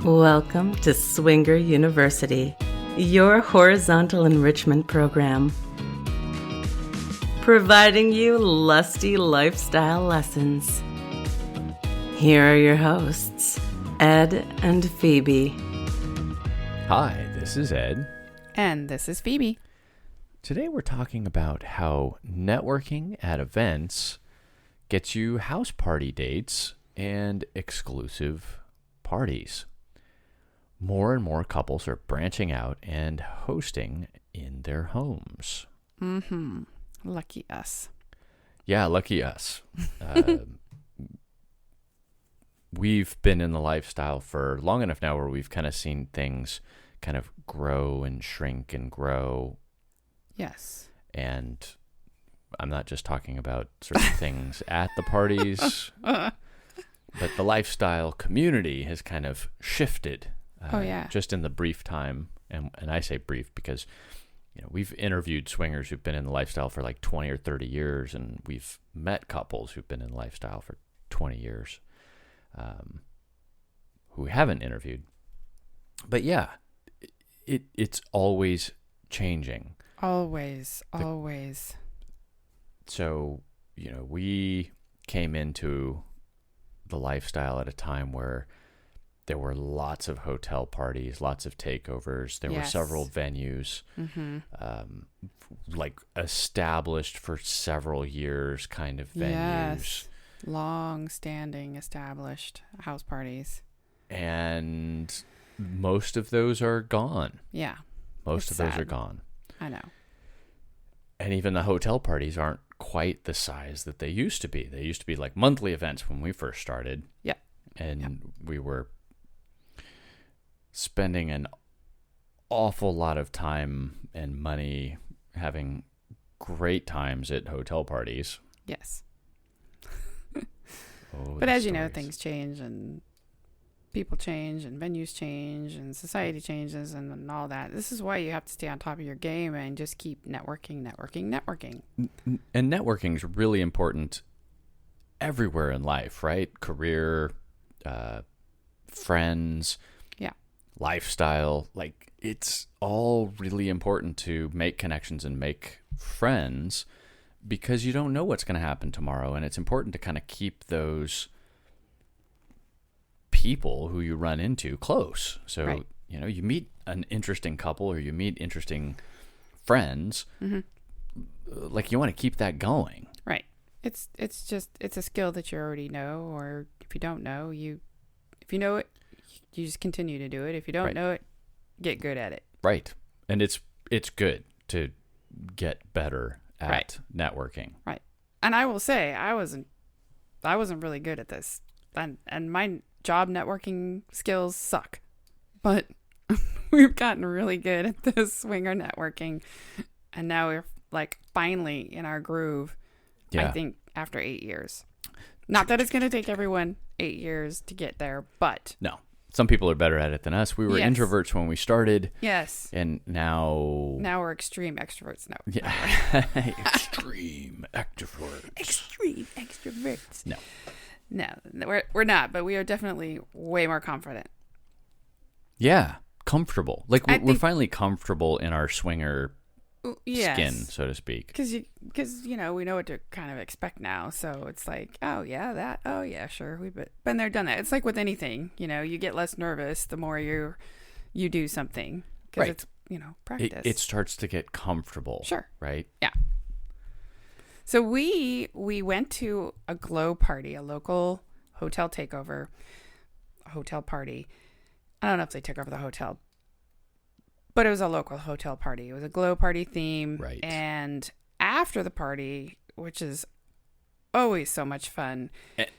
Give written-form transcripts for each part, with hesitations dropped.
Welcome to Swinger University, your horizontal enrichment program, providing you lusty lifestyle lessons. Here are your hosts, Ed and Phoebe. Hi, this is Ed. And this is Phoebe. Today we're talking about how networking at events gets you house party dates and exclusive parties. More and more couples are branching out and hosting in their homes. Mm-hmm. Lucky us. Yeah, lucky us. We've been in the lifestyle for long enough now where we've kind of seen things kind of grow and shrink and grow. Yes. And I'm not just talking about certain things at the parties, but the lifestyle community has kind of shifted. Just in the brief time, and I say brief because, we've interviewed swingers who've been in the lifestyle for like 20 or 30 years, and we've met couples who've been in the lifestyle for 20 years, who we haven't interviewed. But yeah, it's always changing. Always. So, we came into the lifestyle at a time where there were lots of hotel parties, lots of takeovers. There were several venues, like established for several years kind of venues. Yes. Long-standing established house parties. And most of those are gone. Yeah. Most of those are gone. I know. And even the hotel parties aren't quite the size that they used to be. They used to be like monthly events when we first started. Yeah. And we were spending an awful lot of time and money having great times at hotel parties. Yes. But as you know, stories. things change and people change and venues change and society changes and all that. This is why you have to stay on top of your game and just keep networking. And networking is really important everywhere in life, right? Career, friends, lifestyle. Like, it's all really important to make connections and make friends because you don't know what's going to happen tomorrow. And it's important to kind of keep those people who you run into close. So, you meet an interesting couple or you meet interesting friends, like you want to keep that going. Right. It's a skill that you already know, or if you don't know, if you know it, you just continue to do it. If you don't know it, get good at it. Right. And it's good to get better at networking. Right. And I will say I wasn't really good at this. And my job networking skills suck. But we've gotten really good at this swinger networking. And now we're like finally in our groove. Yeah. I think after 8 years. Not that it's going to take everyone 8 years to get there, but no. Some people are better at it than us. We were introverts when we started. Yes. And now we're extreme extroverts now. Yeah. Extreme extroverts. Extreme extroverts. No, we're not, but we are definitely way more confident. Yeah, comfortable. Like we're finally comfortable in our swinger skin, so to speak. Because we know what to kind of expect now. So it's like, oh yeah, sure, we've been there, done that. It's like with anything, you get less nervous the more you do something because it's practice. It starts to get comfortable. Sure. Right. Yeah. So we went to a glow party, a local hotel takeover, a hotel party. I don't know if they took over the hotel, but it was a local hotel party. It was a glow party theme. Right. And after the party, which is always so much fun.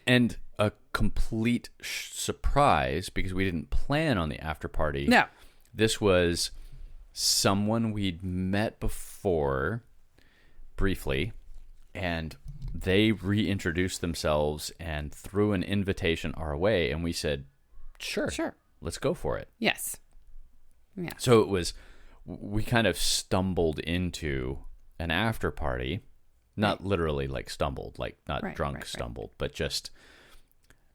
And a complete surprise because we didn't plan on the after party. No. This was someone we'd met before briefly, and they reintroduced themselves and threw an invitation our way, and we said, sure, let's go for it. Yes. Yeah. So we kind of stumbled into an after party, not literally like stumbled, like not drunk stumbled, but just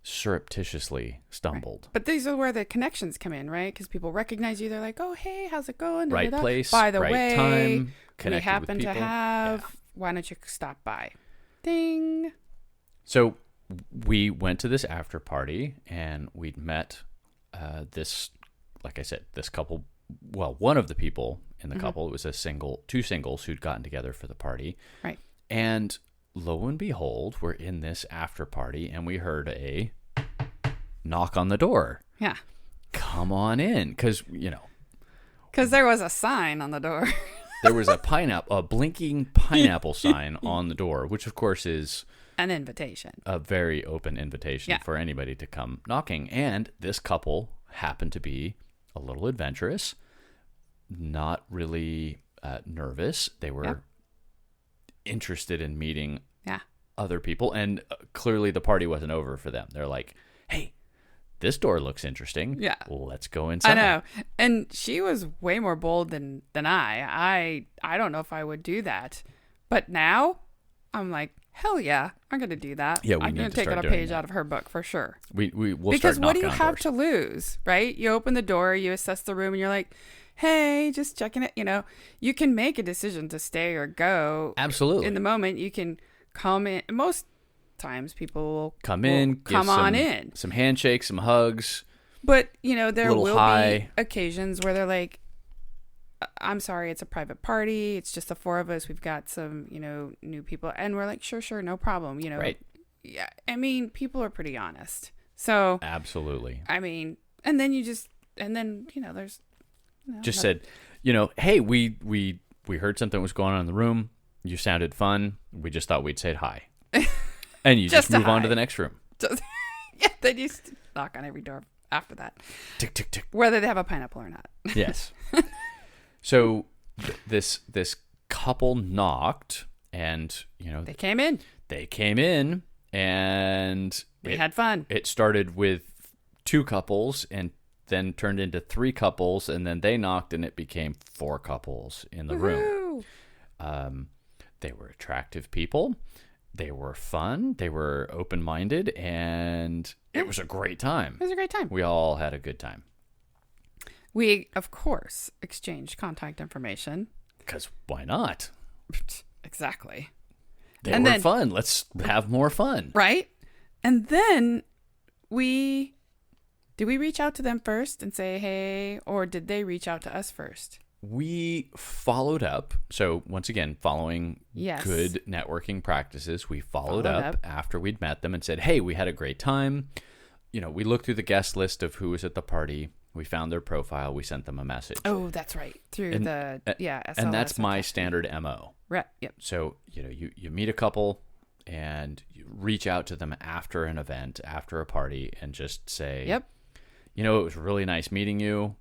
surreptitiously stumbled. Right. But these are where the connections come in, right? Because people recognize you. They're like, oh, hey, how's it going? Right place, by the right way, time, we happen to have, why don't you stop by? Ding. So we went to this after party, and we'd met this, like I said, this couple. Well, one of the people in the couple, it was two singles who'd gotten together for the party. Right. And lo and behold, we're in this after party, and we heard a knock on the door. Yeah. Come on in, because there was a sign on the door. There was a blinking pineapple sign on the door, which of course is an invitation, a very open invitation for anybody to come knocking. And this couple happened to be a little adventurous, not really nervous. They were interested in meeting other people, and clearly the party wasn't over for them. They're like, hey, this door looks interesting. Yeah. Let's go inside. I know. And she was way more bold than I. I don't know if I would do that. But now I'm like, hell yeah, I'm going to do that. Yeah, I'm going to take a page out of her book for sure. We'll because start what do you on have doors. to lose, right? You open the door, you assess the room, and you're like, hey, just checking it. You can make a decision to stay or go. Absolutely. In the moment, you can come in. Most times people will come on in. Some handshakes, some hugs. But, there will be occasions where they're like, I'm sorry, it's a private party. It's just the four of us. We've got some, new people. And we're like, sure, no problem. Right. Yeah. I mean, people are pretty honest. So. Absolutely. I mean, and then there's. Just said, hey, we heard something was going on in the room. You sounded fun. We just thought we'd say hi. And you just move on to the next room. Yeah, then you knock on every door after that. Tick, tick, tick. Whether they have a pineapple or not. Yes. So this couple knocked, and they came in. And we had fun. It started with 2 couples, and then turned into 3 couples, and then they knocked, and it became 4 couples in the room. They were attractive people. They were fun. They were open-minded, and it was a great time. It was a great time. We all had a good time. We, of course, exchanged contact information. Because why not? Exactly. They were fun. Let's have more fun. Right? And then did we reach out to them first and say, hey, or did they reach out to us first? We followed up. So once again, following good networking practices, we followed up after we'd met them and said, hey, we had a great time. We looked through the guest list of who was at the party. We found their profile. We sent them a message. Oh, that's right. Through SLS. And that's my standard MO. Right. Yep. So, you meet a couple and you reach out to them after an event, after a party, and just say, yep. It was really nice meeting you.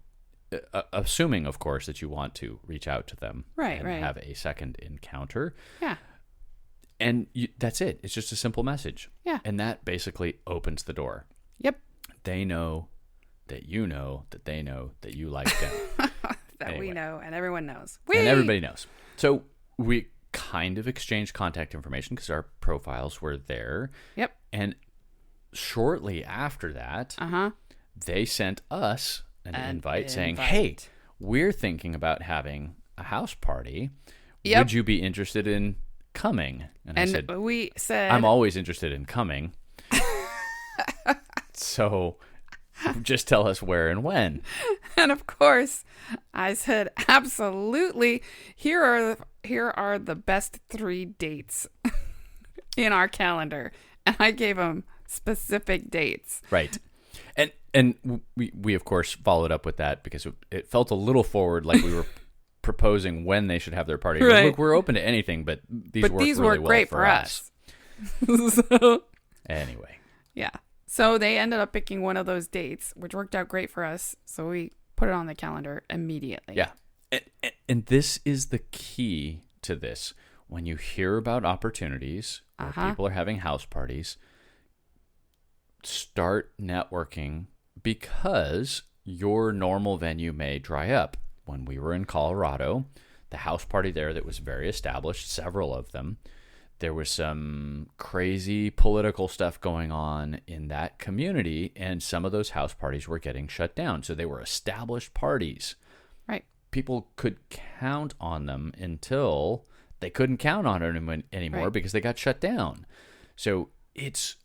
Assuming, of course, that you want to reach out to them and have a second encounter. Yeah. And that's it. It's just a simple message. Yeah. And that basically opens the door. Yep. They know that you know that they know that you like them. We know, and everyone knows. And everybody knows. So we kind of exchanged contact information because our profiles were there. Yep. And shortly after that, they sent us an invite saying, hey, we're thinking about having a house party. Yep. Would you be interested in coming? And I said, we said, I'm always interested in coming. So just tell us where and when. And of course, I said, absolutely. Here are the best 3 dates in our calendar. And I gave them specific dates. Right. And we of course followed up with that because it felt a little forward, like we were proposing when they should have their party. Right. Look, we're open to anything, but these work really well great for us. So, anyway. Yeah. So they ended up picking one of those dates, which worked out great for us. So we put it on the calendar immediately. Yeah. And this is the key to this. When you hear about opportunities where people are having house parties, start networking because your normal venue may dry up. When we were in Colorado, the house party there that was very established, several of them, there was some crazy political stuff going on in that community, and some of those house parties were getting shut down. So they were established parties. Right. People could count on them until they couldn't count on it anymore because they got shut down. So it's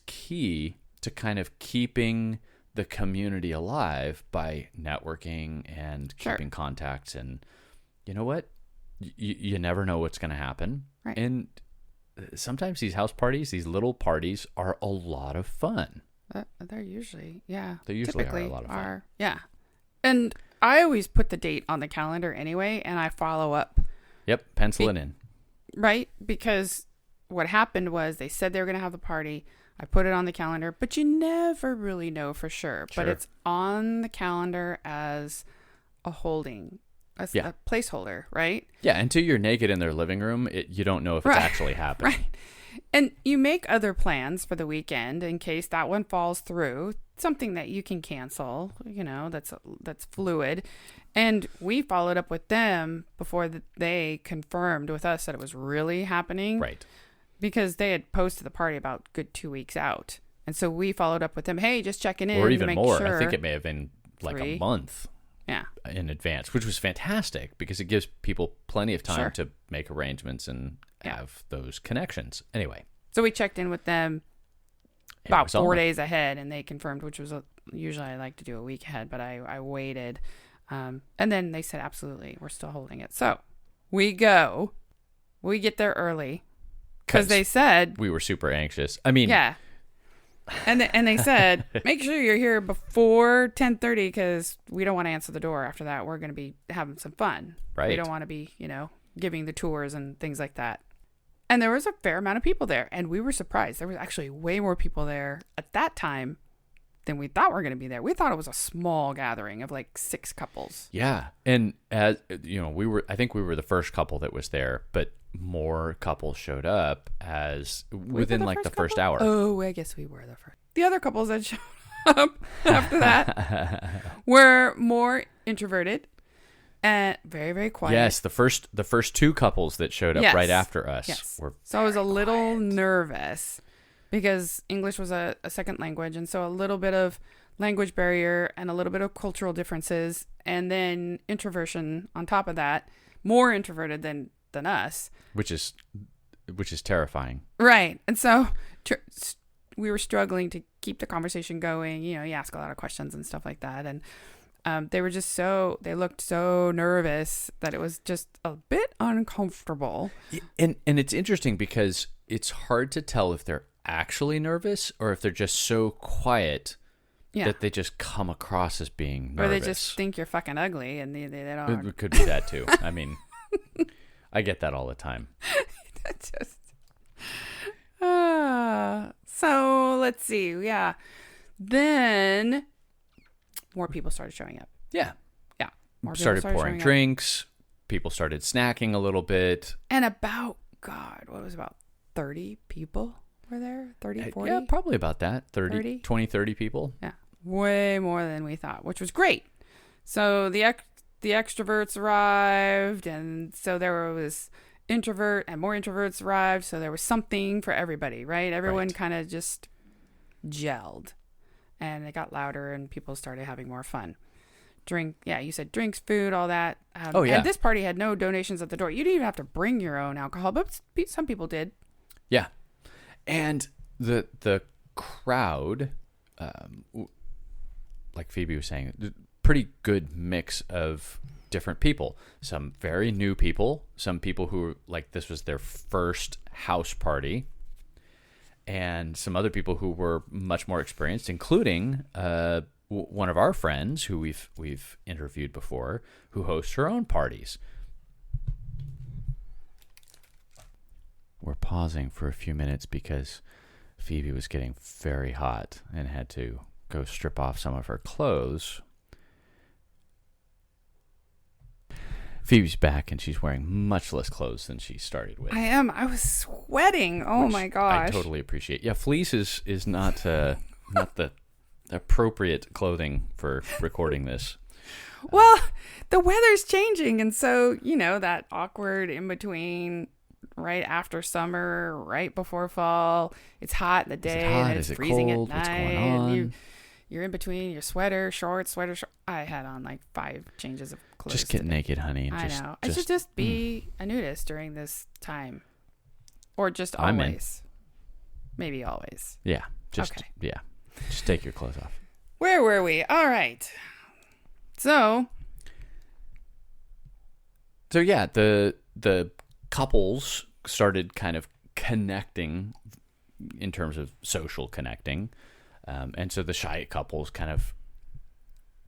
key to kind of keeping the community alive by networking and keeping contacts. And you know what? You never know what's going to happen. Right. And sometimes these house parties, these little parties, are a lot of fun. They're usually, yeah. They usually are a lot of fun. Yeah. And I always put the date on the calendar anyway, and I follow up. Yep, pencil it in. Right? Because what happened was they said they were going to have the party. I put it on the calendar, but you never really know for sure. But it's on the calendar as a holding. A placeholder, right? Yeah, until you're naked in their living room, you don't know if it's actually happening. Right. And you make other plans for the weekend in case that one falls through, something that you can cancel, that's fluid. And we followed up with them before they confirmed with us that it was really happening. Right. Because they had posted the party about good 2 weeks out. And so we followed up with them, hey, just checking in. Or even to make more. Sure. I think it may have been like 3. a month. Yeah. In advance, which was fantastic because it gives people plenty of time to make arrangements and have those connections. Anyway. So we checked in with them about 4 days ahead, and they confirmed, which was usually I like to do a week ahead, but I waited. And then they said, absolutely, we're still holding it. So we get there early because they said. We were super anxious. I mean. Yeah. And they said, make sure you're here before 10:30 because we don't want to answer the door after that. We're going to be having some fun. Right. We don't want to be, giving the tours and things like that. And there was a fair amount of people there, and we were surprised. There was actually way more people there at that time than we thought were going to be there. We thought it was a small gathering of like 6 couples. Yeah. And as I think we were the first couple that was there, but more couples showed up within like the first hour. Oh, I guess we were the first. The other couples that showed up after that were more introverted and very, very quiet. Yes, the first 2 couples that showed up right after us were so I was a little nervous because English was a second language, and so a little bit of language barrier and a little bit of cultural differences, and then introversion on top of that, more introverted than us, which is terrifying, right? And so we were struggling to keep the conversation going. You ask a lot of questions and stuff like that, and they looked so nervous that it was just a bit uncomfortable. And it's interesting because it's hard to tell if they're actually nervous or if they're just so quiet that they just come across as being nervous, or they just think you're fucking ugly, and they don't. It could be that too. I mean. I get that all the time. So let's see. Yeah. Then more people started showing up. Yeah. Yeah. More started pouring drinks. People started snacking a little bit. And about 30 people were there? 30, 40? Yeah, probably about that. 30? 20, 30 people. Yeah. Way more than we thought, which was great. So the extroverts arrived, and so there was introvert and more introverts arrived, so there was something for everybody, right? Everyone kind of just gelled, and it got louder, and people started having more fun. You said drinks, food, all that. And this party had no donations at the door. You didn't even have to bring your own alcohol, but some people did. Yeah. And the crowd, like Phoebe was saying, pretty good mix of different people. Some very new people, some people who like this was their first house party, and some other people who were much more experienced, including one of our friends who we've interviewed before, who hosts her own parties. We're pausing for a few minutes because Phoebe was getting very hot and had to go strip off some of her clothes. Phoebe's back, and she's wearing much less clothes than she started with. I am. I was sweating. Oh, my gosh. I totally appreciate. Yeah, fleece is not not the appropriate clothing for recording this. Well, the weather's changing, and so, that awkward in between right after summer, right before fall. It's hot in the day, hot? and it's Is it freezing cold? at What's night. going on? And you're in between your sweater, shorts. I had on like 5 changes of clothes. Just get naked, honey. I know. I should just be a nudist during this time, or just always. Maybe always. Yeah. Just take your clothes off. Where were we? All right. So yeah, the couples started kind of connecting in terms of social connecting. And so the shy couples kind of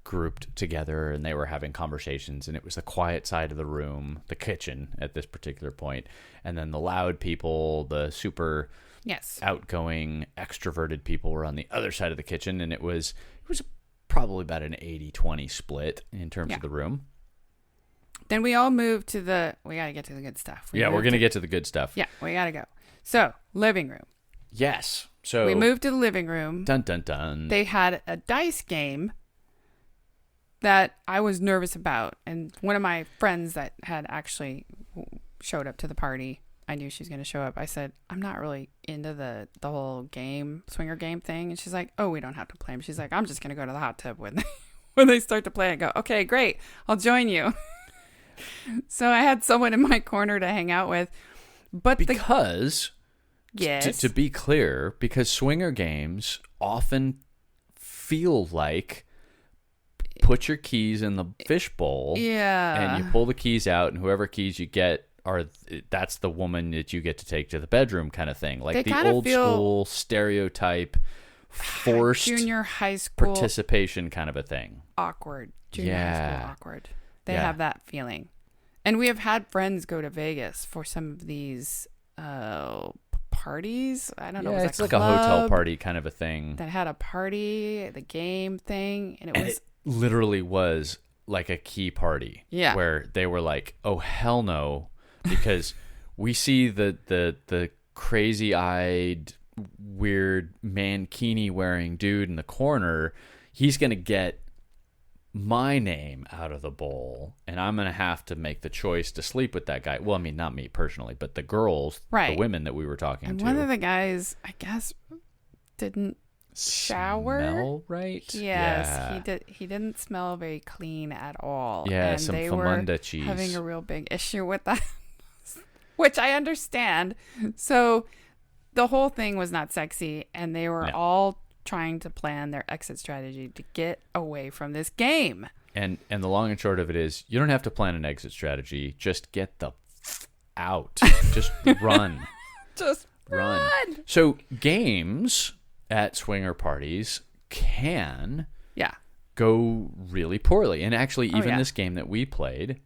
grouped together and they were having conversations, and it was the quiet side of the room, the kitchen at this particular point. And then the loud people, the super outgoing, extroverted people were on the other side of the kitchen. And it was probably about an 80-20 split in terms of the room. Then we all moved to we got to get to the good stuff. We're going to get to the good stuff. Yeah, we got to go. So, living room. Yes. So we moved to the living room. Dun, dun, dun. They had a dice game that I was nervous about. And one of my friends that had actually showed up to the party, I knew she was going to show up. I said, I'm not really into the whole game, swinger game thing. And she's like, oh, we don't have to play them. She's like, I'm just going to go to the hot tub when they start to play. I go, okay, great. I'll join you. So I had someone in my corner to hang out with. But Yes. To be clear, because swinger games often feel like put your keys in the fishbowl. Yeah. And you pull the keys out, and whoever keys you get that's the woman that you get to take to the bedroom kind of thing. Like the old school stereotype forced junior high school participation kind of a thing. Awkward. Junior high school awkward. They have that feeling. And we have had friends go to Vegas for some of these parties. I don't know. Yeah, it's like a hotel party kind of a thing. That had a party, the game thing. And it literally was like a key party. Yeah. Where they were like, oh, hell no. Because we see the crazy-eyed, weird mankini-wearing dude in the corner. He's going to get my name out of the bowl, and I'm going to have to make the choice to sleep with that guy. Well, I mean, not me personally, but the girls, the women that we were talking to. One of the guys, I guess, didn't shower. Smell right? Yes, he didn't smell very clean at all. Yeah, and some they Famunda were cheese. Having a real big issue with that, which I understand. So the whole thing was not sexy, and they were all trying to plan their exit strategy to get away from this game. And the long and short of it is, you don't have to plan an exit strategy. Just get the out. Just run. Just run. So games at swinger parties can go really poorly. And actually, even this game that we played,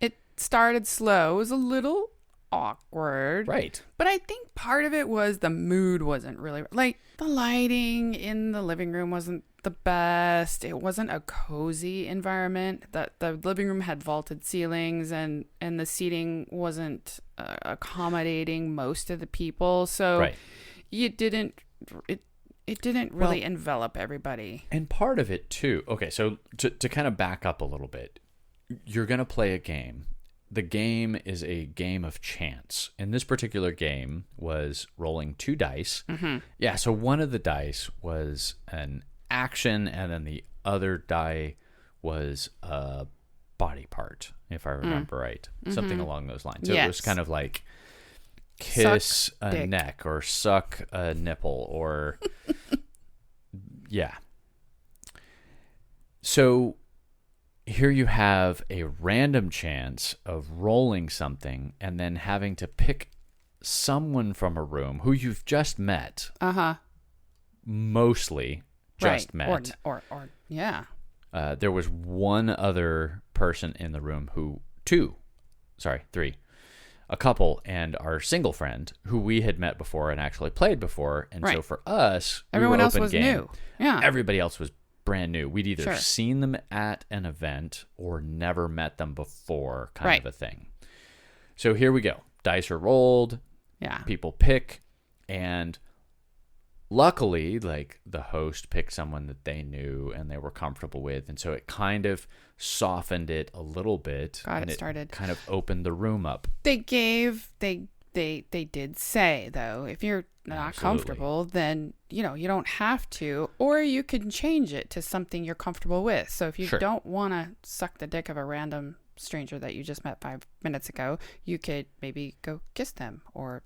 it started slow. It was a little awkward. Right. But I think part of it was the mood wasn't really, like, the lighting in the living room wasn't the best. It wasn't a cozy environment. The living room had vaulted ceilings, and the seating wasn't accommodating most of the people. So it didn't really envelop everybody. And part of it too. Okay, so to kind of back up a little bit, you're going to play a game. The game is a game of chance. And this particular game was rolling 2 dice. Mm-hmm. Yeah, so one of the dice was an action, and then the other die was a body part, if I remember right. Mm-hmm. Something along those lines. So it was kind of like kiss a neck or suck a nipple or... yeah. So... here you have a random chance of rolling something and then having to pick someone from a room who you've just met. Mostly just met. Or there was one other person in the room three. A couple and our single friend who we had met before and actually played before. And so for us, everyone else was new. Yeah. Everybody else was brand new. We'd either seen them at an event or never met them before, kind of a thing. So here we go. Dice are rolled. Yeah. People pick, and luckily, like, the host picked someone that they knew and they were comfortable with, and so it kind of softened it a little bit. It started kind of opened the room up. They they did say, though, if you're not comfortable, then, you don't have to, or you can change it to something you're comfortable with. So if you don't want to suck the dick of a random stranger that you just met 5 minutes ago, you could maybe go kiss them or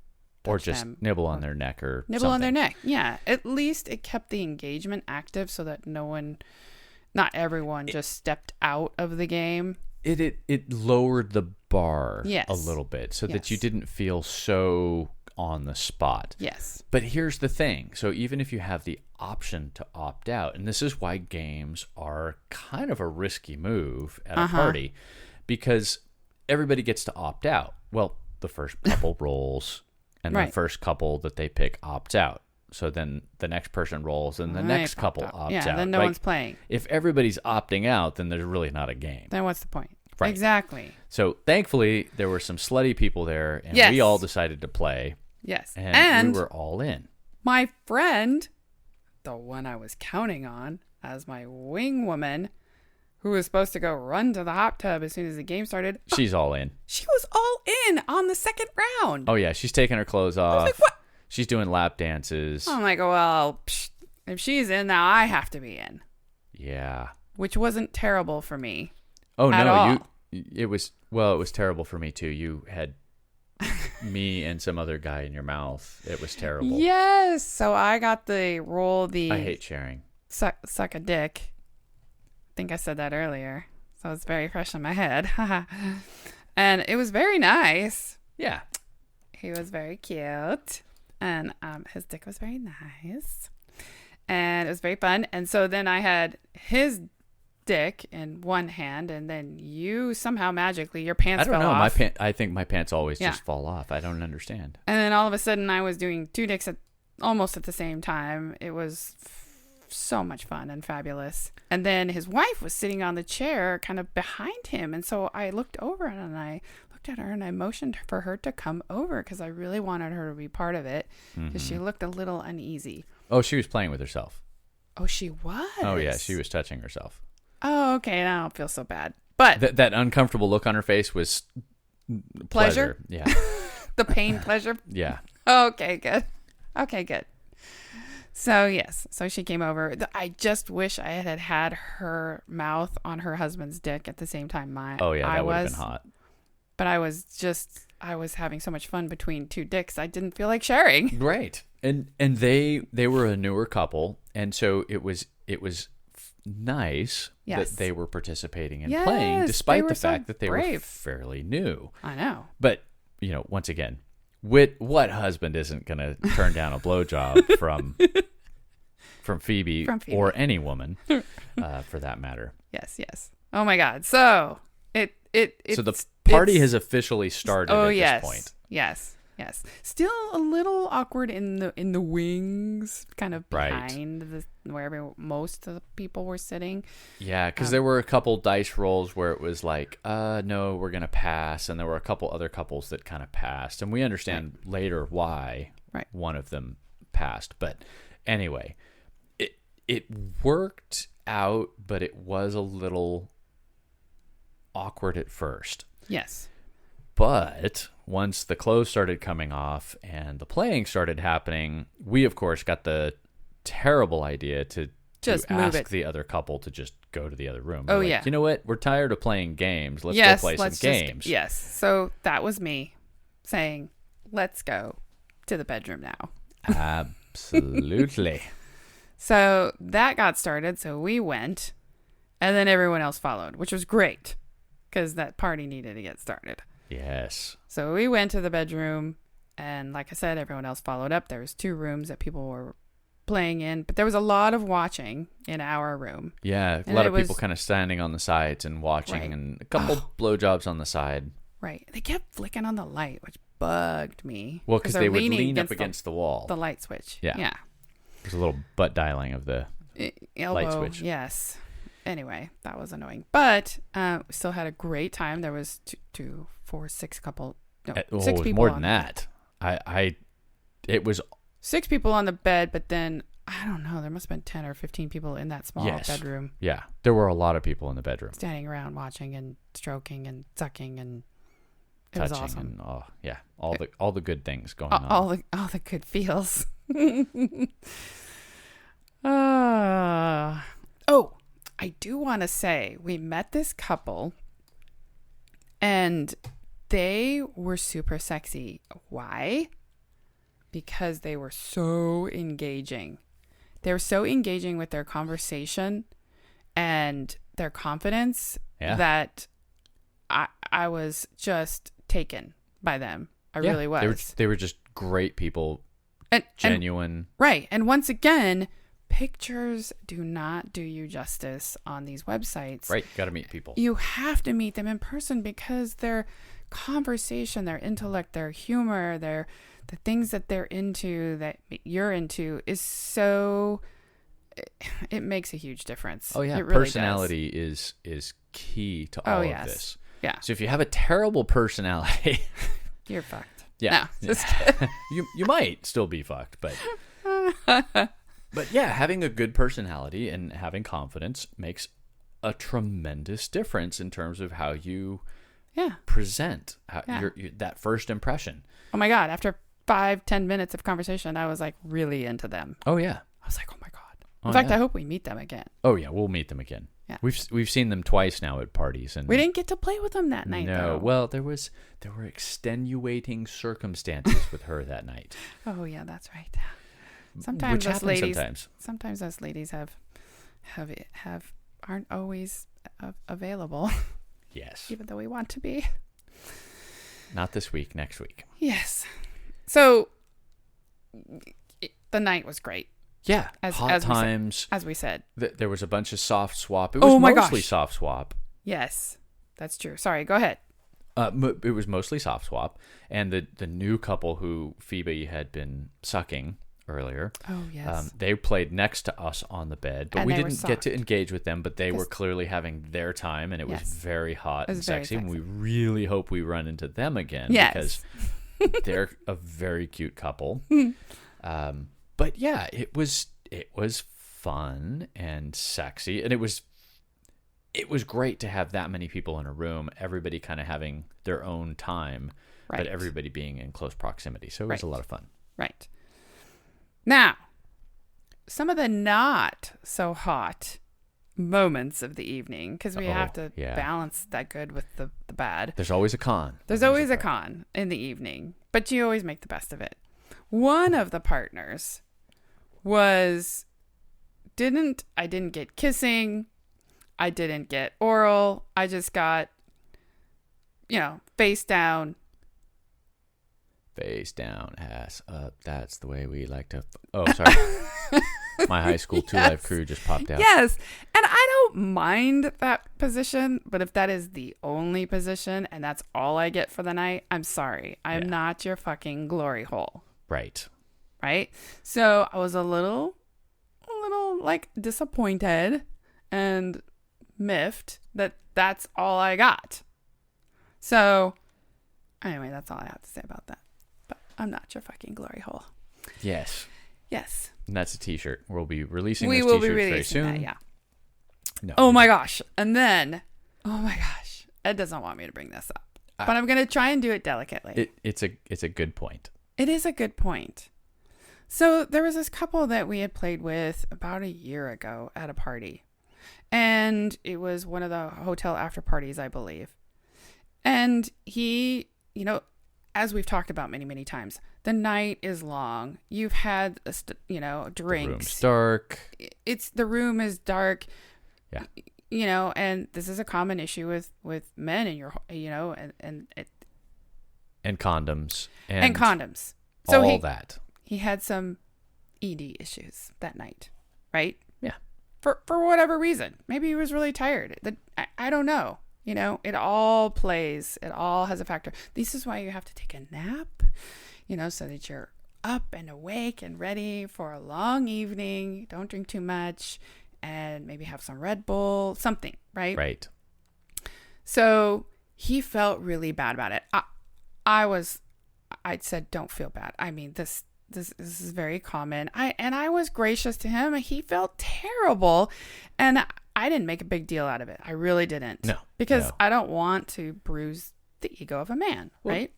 just them, nibble on their neck or nibble something. on their neck. Yeah. At least it kept the engagement active so that not everyone just stepped out of the game. It lowered the bar yes. a little bit so yes. that you didn't feel so on the spot. Yes. But here's the thing. So even if you have the option to opt out, and this is why games are kind of a risky move at a party, because everybody gets to opt out. Well, the first couple rolls, and the first couple that they pick opts out. So then the next person rolls, and the next couple opts out. Yeah, then no one's playing. If everybody's opting out, then there's really not a game. Then what's the point? Right. Exactly. So thankfully, there were some slutty people there, and we all decided to play. Yes. And we were all in. My friend, the one I was counting on as my wing woman, who was supposed to go run to the hot tub as soon as the game started. She's all in. She was all in on the second round. Oh, yeah. She's taking her clothes off. I was like, what? She's doing lap dances. I'm like, well, if she's in, now I have to be in. Yeah. Which wasn't terrible for me. Oh, at no. all. It was terrible for me, too. You had me and some other guy in your mouth. It was terrible. Yes. So I got the roll the... I hate sharing. Suck a dick. I think I said that earlier. So it's very fresh in my head. And it was very nice. Yeah. He was very cute. And his dick was very nice. And it was very fun. And so then I had his dick in one hand, and then you somehow magically, your pants fell off. I think my pants always just fall off. I don't understand. And then all of a sudden I was doing 2 dicks almost at the same time. It was so much fun and fabulous. And then his wife was sitting on the chair kind of behind him. And so I looked over and I looked at her and I motioned for her to come over because I really wanted her to be part of it because she looked a little uneasy. Oh, she was playing with herself. Oh, she was? Oh, yeah. She was touching herself. Oh, okay. I don't feel so bad. But that uncomfortable look on her face was pleasure. Yeah. The pain pleasure? Yeah. Okay, good. Okay, good. So, yes. So she came over. I just wish I had her mouth on her husband's dick at the same time. That would have been hot. But I was having so much fun between 2 dicks. I didn't feel like sharing. Right. And they were a newer couple. And so it was nice that they were participating and playing, despite the fact that they were fairly new. I know. But, once again, what husband isn't going to turn down a blowjob from Phoebe or any woman, for that matter? Yes, yes. Oh my God. So so the party has officially started at this point. Yes. Yes. Still a little awkward in the wings, kind of behind wherever most of the people were sitting. Yeah, because there were a couple dice rolls where it was like, no, we're going to pass. And there were a couple other couples that kind of passed. And we understand later why one of them passed. But anyway, it worked out, but it was a little awkward at first. Yes. But once the clothes started coming off and the playing started happening, we, of course, got the terrible idea to ask the other couple to just go to the other room. Oh, yeah. You know what? We're tired of playing games. Let's go play some games. Yes. So that was me saying, let's go to the bedroom now. Absolutely. So that got started. So we went, and then everyone else followed, which was great because that party needed to get started. Yes. So we went to the bedroom, and like I said, everyone else followed up. There was 2 rooms that people were playing in, but there was a lot of watching in our room. Yeah, a lot of people kind of standing on the sides and watching, and a couple blowjobs on the side. Right. They kept flicking on the light, which bugged me. Well, because they would lean up against the wall. The light switch. Yeah. Yeah. There's a little butt dialing of the light switch. Yes. Anyway, that was annoying. But we still had a great time. There was 2, 4, 6 couple. No, 6 people. More than that. It was 6 people on the bed, but then I don't know. There must have been 10 or 15 people in that small bedroom. Yeah, there were a lot of people in the bedroom, standing around watching and stroking and sucking, and It was awesome. And all the good things going on. All the good feels. I do want to say we met this couple and they were super sexy. Why? Because they were so engaging. They were so engaging with their conversation and their confidence that I was just taken by them. I really was. They were just great people, genuine. Right. And once again, pictures do not do you justice on these websites. Right. Got to meet people. You have to meet them in person because their conversation, their intellect, their humor, the things that they're into, that you're into, is so... It makes a huge difference. Oh, yeah. It really personality is key to all of this. Yeah. So if you have a terrible personality... You're fucked. Yeah. No, just kidding. You might still be fucked, but... But yeah, having a good personality and having confidence makes a tremendous difference in terms of how you present that first impression. Oh my God. After 5-10 minutes of conversation, I was like really into them. Oh yeah. I was like, oh my God. In fact, I hope we meet them again. Oh yeah, we'll meet them again. Yeah. We've seen them twice now at parties, and we didn't get to play with them that night. No, though. Well, there were extenuating circumstances with her that night. Oh yeah, that's right. Sometimes us ladies aren't always available. Yes. Even though we want to be. Not this week, next week. Yes. So the night was great. Yeah. Hot times. As we said. There was a bunch of soft swap. It was mostly soft swap. Yes. That's true. Sorry, go ahead. It was mostly soft swap. And the new couple who Phoebe had been sucking earlier. Oh, yes. They played next to us on the bed, but we didn't get to engage with them, but they were clearly having their time, and it was very hot and sexy, and we really hope we run into them again because they're a very cute couple. But yeah, it was fun and sexy, and it was great to have that many people in a room, everybody kind of having their own time, but everybody being in close proximity. So it was a lot of fun. Right. Now, some of the not so hot moments of the evening, because we have to balance that good with the bad. There's always a con. There's always a con in the evening, but you always make the best of it. One of the partners I didn't get kissing. I didn't get oral. I just got, face down. Face down, ass up. That's the way we like to... Oh, sorry. My high school 2 Live crew just popped out. Yes. And I don't mind that position, but if that is the only position and that's all I get for the night, I'm sorry. I'm not your fucking glory hole. Right. Right? So I was a little like disappointed and miffed that that's all I got. So anyway, that's all I have to say about that. But I'm not your fucking glory hole. Yes. Yes. And that's a t-shirt. We'll be releasing those t-shirts very soon. That, yeah. No. Oh my gosh. And then, Ed doesn't want me to bring this up. But I'm going to try and do it delicately. It's a good point. It is a good point. So there was this couple that we had played with about a year ago at a party. And it was one of the hotel after parties, I believe. And he, as we've talked about many, many times, the night is long. You've had, drinks. The room's dark. The room is dark. Yeah. And this is a common issue with men and and condoms. And condoms. So that. He had some ED issues that night, right? Yeah. For whatever reason. Maybe he was really tired. I don't know. It all plays. It all has a factor. This is why you have to take a nap, so that you're up and awake and ready for a long evening. Don't drink too much and maybe have some Red Bull, something, right? Right. So he felt really bad about it. I said, don't feel bad. I mean, this is very common. I was gracious to him. He felt terrible. And I didn't make a big deal out of it. I really didn't. No. Because I don't want to bruise the ego of a man, right?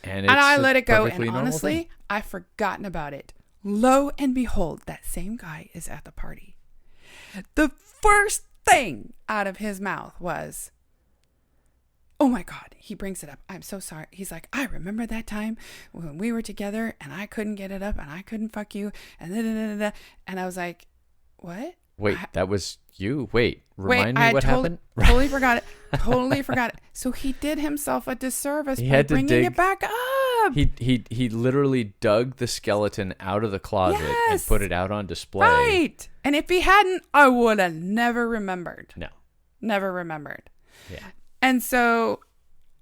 And I let it go. And honestly, I've forgotten about it. Lo and behold, that same guy is at the party. The first thing out of his mouth was, oh my God, he brings it up. I'm so sorry. He's like, I remember that time when we were together and I couldn't get it up and I couldn't fuck you. And and I was like, what? Wait, that was you? Wait, remind me what happened? Totally forgot it. Totally forgot it. So he did himself a disservice by bringing it back up. He literally dug the skeleton out of the closet and put it out on display. Right. And if he hadn't, I would have never remembered. No. Never remembered. Yeah. And so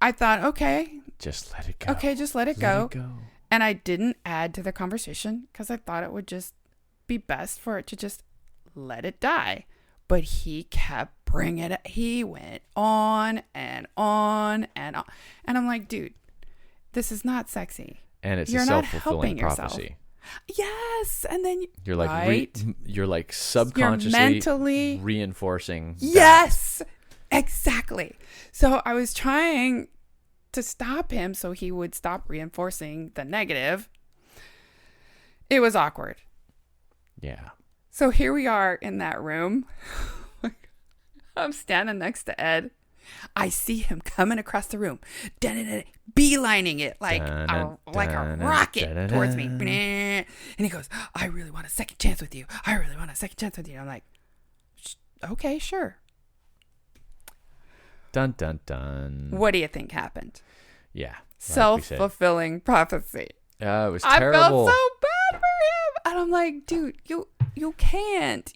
I thought, okay. Just let it go. Okay, just let it go. And I didn't add to the conversation because I thought it would just be best for it to just let it die. But he kept bringing it. He went on and on and on. And I'm like, dude, this is not sexy. And it's You're a self-fulfilling yourself. prophecy. Yes. And then you're like, right? you're like subconsciously mentally reinforcing. Yes, exactly. So I was trying to stop him so he would stop reinforcing the negative. It was awkward. Yeah. So here we are in that room. I'm standing next to Ed. I see him coming across the room, beelining it like a rocket towards me. And he goes, I really want a second chance with you. I really want a second chance with you. I'm like, okay, sure. Dun, dun, dun. What do you think happened? Yeah. Self-fulfilling prophecy. It was terrible. I felt so bad for him. And I'm like, dude, you can't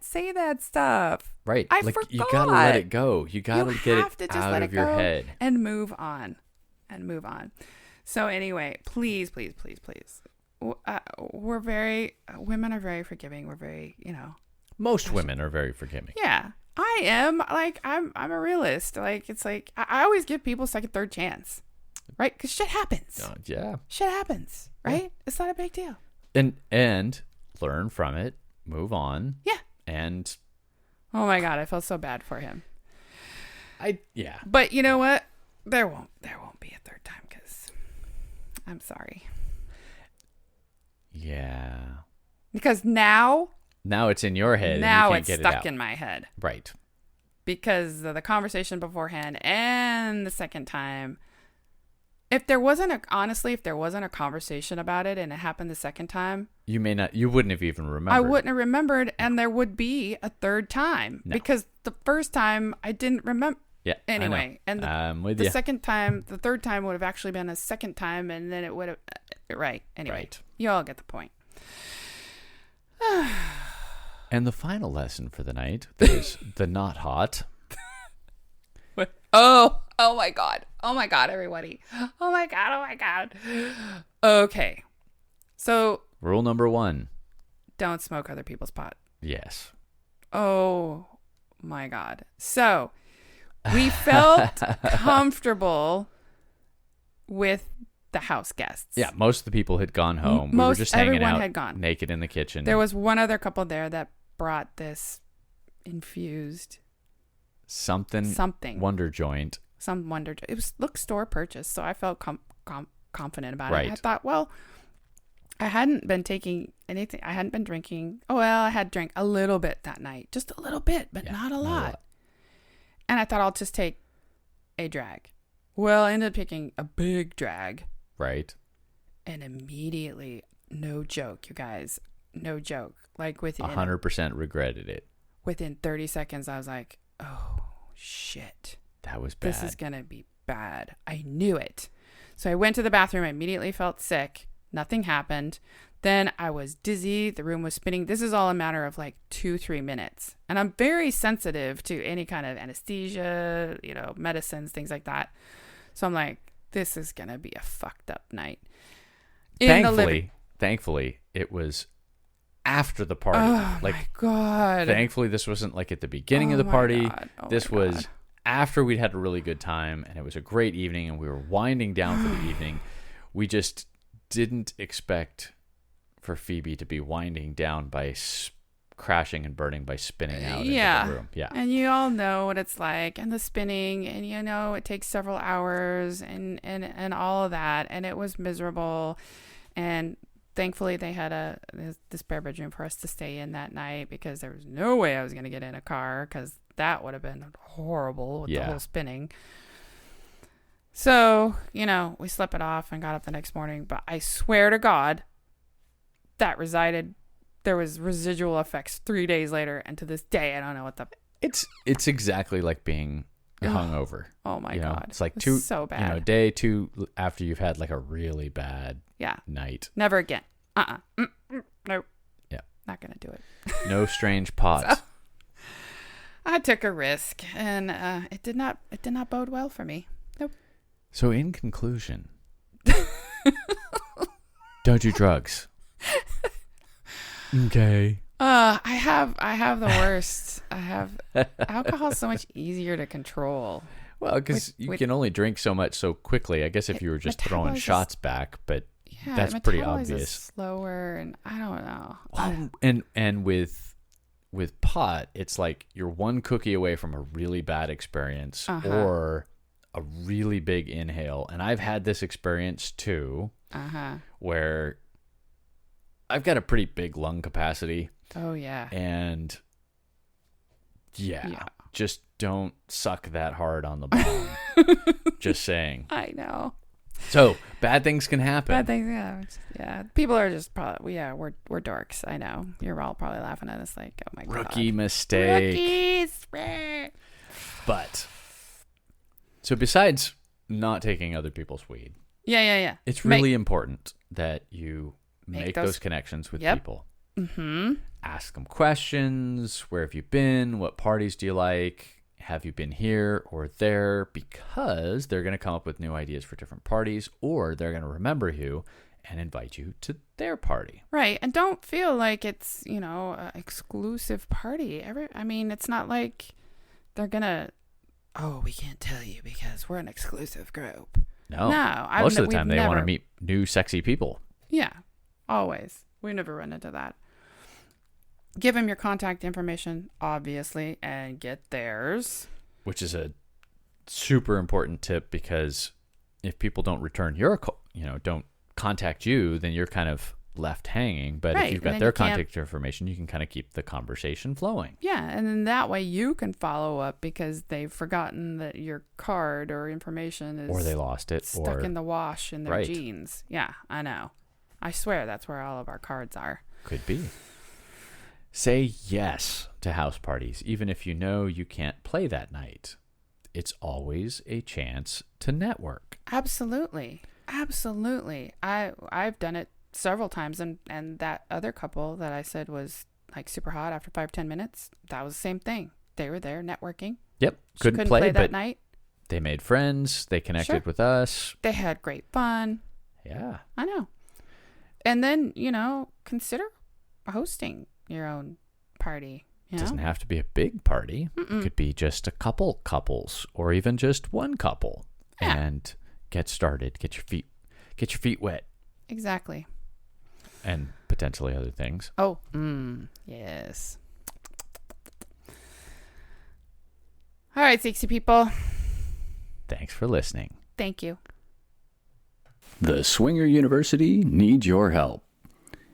say that stuff. Right. I like, forgot. You gotta let it go. You gotta get it out of your head. And move on. So anyway, please. Women are very forgiving. We're very, Most women are very forgiving. Yeah. I am. Like, I'm a realist. Like, it's like, I always give people second, third chance. Right? Because shit happens. Yeah. Shit happens. Right? Yeah. It's not a big deal. And learn from it. Move on. Yeah. And oh my God, I felt so bad for him. Yeah. But you know what? There won't be a third time because I'm sorry. Yeah. Because now it's in your head. Now and you can't it's get stuck it out. in my head. Right. Because of the conversation beforehand and the second time. If there wasn't a conversation about it and it happened the second time, you wouldn't have even remembered. I wouldn't have remembered, and there would be a third time because the first time I didn't remember. Yeah. Anyway, and the second time, the third time would have actually been a second time, and then it would have. Right. Anyway, right. You all get the point. And the final lesson for the night is the not hot. Oh my God. Oh my God, everybody. Oh my God. Okay. So rule number 1. Don't smoke other people's pot. Yes. Oh my God. So we felt comfortable with the house guests. Yeah, most of the people had gone home. We were just hanging out had gone. naked in the kitchen. There was one other couple there that brought this infused something wonder joint. It looked store purchased, so I felt confident about right. it. I thought, well, I hadn't been taking anything. I hadn't been drinking. Oh, well, I had drank a little bit that night, just a little bit, but not a lot. And I thought I'll just take a drag. Well, I ended up picking a big drag. Right. And immediately, no joke, you guys, no joke. Like within 100% regretted it. Within 30 seconds, I was like, oh shit. That was bad. This is going to be bad. I knew it. So I went to the bathroom. I immediately felt sick. Nothing happened. Then I was dizzy. The room was spinning. This is all a matter of like 2-3 minutes. And I'm very sensitive to any kind of anesthesia, medicines, things like that. So I'm like, this is going to be a fucked up night. Thankfully, it was after the party. Oh my God. Thankfully, this wasn't like at the beginning of the party. This was after we'd had a really good time, and it was a great evening, and we were winding down for the evening. We just didn't expect for Phoebe to be winding down by crashing and burning by spinning out into the room. Yeah. And you all know what it's like, and the spinning, and it takes several hours and all of that, and it was miserable. And thankfully they had the spare bedroom for us to stay in that night, because there was no way I was going to get in a car, because that would have been horrible with the whole spinning. So, we slept it off and got up the next morning, but I swear to God there was residual effects 3 days later, and to this day I don't know what it's exactly like being hungover. Oh my God. It's like so bad. Day 2 after you've had like a really bad night. Never again. Nope. Yeah. Not gonna do it. No strange pots. So, I took a risk, and it did not bode well for me. Nope. So in conclusion, don't do drugs. Okay. I have the worst. Alcohol is so much easier to control. Well, because you can only drink so much so quickly. I guess if you were just throwing shots back, but that's pretty obvious. Slower, and I don't know. Oh, and with pot, it's like you're one cookie away from a really bad experience or a really big inhale. And I've had this experience too, where I've got a pretty big lung capacity. Oh, yeah. And just don't suck that hard on the bong. Just saying. I know. So bad things can happen. Bad things, yeah. People are just probably, we're dorks. I know. You're all probably laughing at us like, oh my God. Rookie mistake. Rookies. But, so besides not taking other people's weed. Yeah. It's really important that you make those connections with people. Mm-hmm. Ask them questions. Where have you been? What parties do you like? Have you been here or there? Because they're going to come up with new ideas for different parties, or they're going to remember you and invite you to their party. Right. And don't feel like it's, an exclusive party. It's not like they're going to, we can't tell you because we're an exclusive group. No. Most of the time they want to meet new sexy people. Yeah. Always. We never run into that. Give them your contact information, obviously, and get theirs. Which is a super important tip, because if people don't return don't contact you, then you're kind of left hanging. But if you've got their contact information, you can kind of keep the conversation flowing. Yeah, and then that way you can follow up, because they've forgotten that your card or information is... Or they lost it. Stuck in the wash in their jeans. Yeah, I know. I swear that's where all of our cards are. Could be. Say yes to house parties, even if you know you can't play that night. It's always a chance to network. Absolutely. I've done it several times, and that other couple that I said was like super hot after 5-10 minutes, that was the same thing. They were there networking. Yep. Couldn't play that night. They made friends. They connected with us. They had great fun. Yeah. I know. And then, consider hosting your own party. It doesn't have to be a big party. Mm-mm. It could be just a couple couples, or even just one couple. Yeah. And get started. Get your feet wet. Exactly. And potentially other things. Oh, yes. All right, sexy people. Thanks for listening. Thank you. The Swinger University needs your help.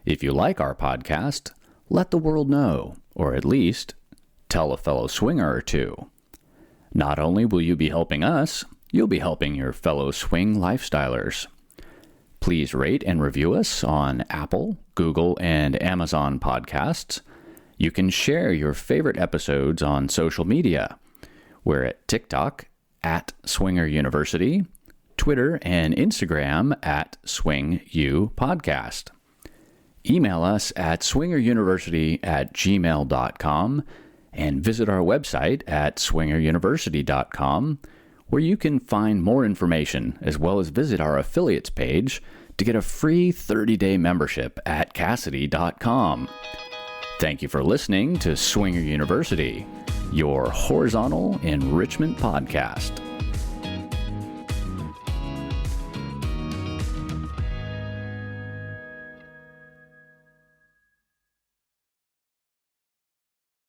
If you like our podcast, let the world know, or at least tell a fellow swinger or two. Not only will you be helping us, you'll be helping your fellow swing lifestylers. Please rate and review us on Apple, Google, and Amazon podcasts. You can share your favorite episodes on social media. We're at TikTok @SwingerUniversity, Twitter and Instagram @SwingUPodcast. Email us at swingeruniversity@gmail.com and visit our website at swingeruniversity.com, where you can find more information as well as visit our affiliates page to get a free 30-day membership at Cassidy.com. Thank you for listening to Swinger University, your horizontal enrichment podcast.